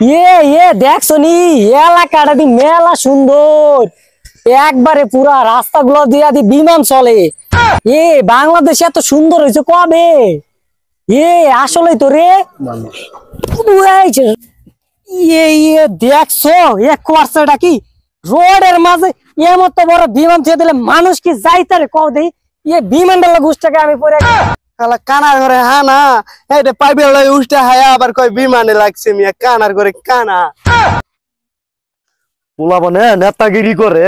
দেখছো নি এলাকাটা দি মেলা সুন্দর একবারে পুরা রাস্তাগুলো দিয়া দি বিমান চলে। বাংলাদেশ এত সুন্দর হয়েছে কবে? আসলেই তো রে দেখছো করছেটা কি রোডের মাঝে এমন তো বড় বিমান থুয়ে দিলে মানুষ কি যাইতে রে কও দেই বিমানটা গুছটাকে আমি পরে কানার ঘরে হানা এটা পাইবে উষ্টা হায়া আবার কয় বিমানে লাগছে মিয়া কানার ঘরে কানা পোলাবনে নেতাগিরি করে।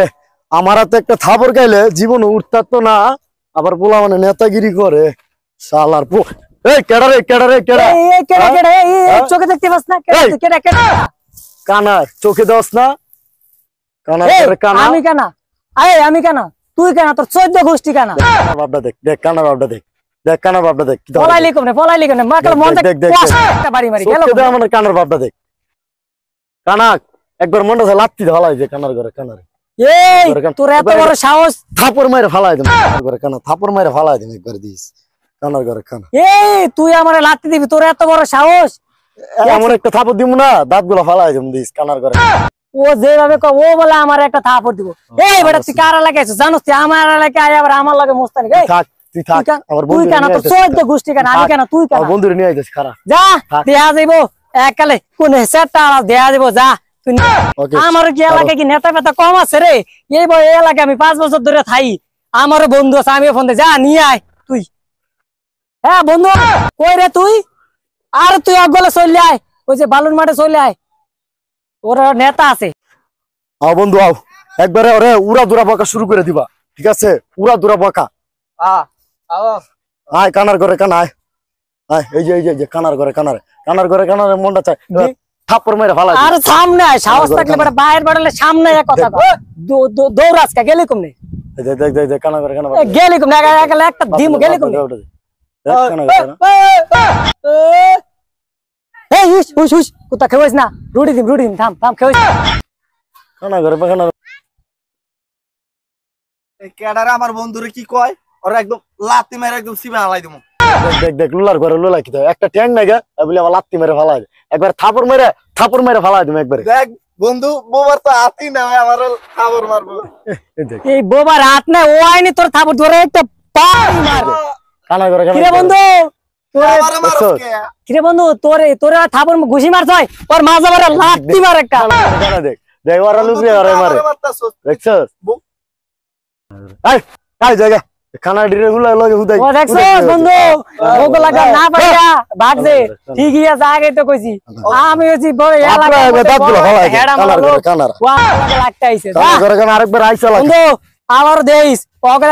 আমার তো একটা থাপড় খাইলে জীবন উঠতার তো না, আবার পোলাবনে নেতাগিরি করে শালার চোখে দেখতে পাস না? কানার চোখে দোস না? আমি কেনা আমি কেনা তুই কেনা তোর 14 গোষ্ঠী কেনা বাপটা দেখ দেখ কানার বাপটা দেখ দেখ কানার বাপটা দেখ পলাইলি কমনে মাকাল মন একটা বাড়ি মারি গেল আমার কানার বাপটা দেখ। কানা একবার মনটা লাত্তি ফালাই যে কানার ঘরে কানারে তোর এত বড় সাহস থাপড় মাইরে ফালাই দিম ঘরে কানা থাপড় মাইরে ফালাই দিম একবার দিস কানার ঘরে কানা। তুই আমারে লাত্তি দিবি? তোর এত বড় সাহস? এমন একটা থাপড় দিব না দাঁত গুলো ফালাই দিম দিস কানার ঘরে। ও যেভাবে ও বলে আমার একটা থাপড় দিব। বেটা তুই কার এলাকায় আছিস জানোস? তুই আমার এলাকায় আয় আবার আমার লগে মস্তানি তুই থাক আমার তুই কেন তোর 14 গোষ্ঠী কেন আমি কেন তুই কেন বন্ধুরে নিয়ে আইছিস খারাপ যা দেয়া যাইবো এককালে কোন সেটটা দেয়া যাইবো যা তুই আমার কি এলাকায় কি নেতা পেতা কম আছে রে? এই এলাকায় আমি 5 বছর ধরে থাই, আমারও বন্ধু আছে, আমিও ফোন দে যা নিয়ে আয় তুই। হ্যাঁ বন্ধু কই রে তুই? আর তুই অগলে চলে আয়, ওই যে বালুর মাঠে চলে আয়, ওর নেতা আছে। আও বন্ধু আও একবারে ওরে উড়া দুরা বকা শুরু করে দিবা, ঠিক আছে? উড়া দুরা বকা আয় কানার ঘরে কানা আয় আয় এই যে কানার ঘরে কানারে মনটা চায় থাপ্পড় মেরে ফালাই। আর সামনে আয়, সাহস থাকলে বড় বাইরে বাড়লে সামনে এক কথা দৌড়াস কা গেলি কমনে? দেখ দেখ দেখ কানার ঘরে কানা গেলি কমনে? একটা দিম গেলি কমনে? এই হুস হুস হুস কুত্তা খেওইস না, রুটি দিম থাম থাম খেওইস কানা ঘরে কানা। কেডারে আমার বন্ধুরে কি কয় ওরা একদম লাত্তি মেরে একদম সিবে হালাই দিমু। দেখ দেখ লুলার ঘরে লুলা কি একটা ট্যাং নাই গা বলে আবার লাত্তি মেরে ফালাই একবার থাপড় মেরে ফালাই দিমু একবারে। দেখ বন্ধু বোবার তো হাতই না আমার থাপড় মারবো। এই বোবার হাত না ও আইনি তোর থাপড় ধরে একটা পাই মার কানা ঘরে কানা। কিরে বন্ধু কিরে বন্ধু তোরে থাপড় ঘুষি মারছয় ওর মাঝে মারে লাত্তি মার একটা। কানা দেখ দেখ ওরা লুকরে আরে মারে দেখছস আই আই জায়গা খানা ডিরে গুলা লগে হুদাই ও দেখছস বন্ধু ওগো লাগা না পাইয়া ভাগ দে ঠিকই আছে আগে তো কইছি আমি হইছি বড় এলাকা হেডা মারলো কানার ওয়া লাগতে আইছে কানা আরেকবার আইছা বন্ধু আবার দেইস ওগো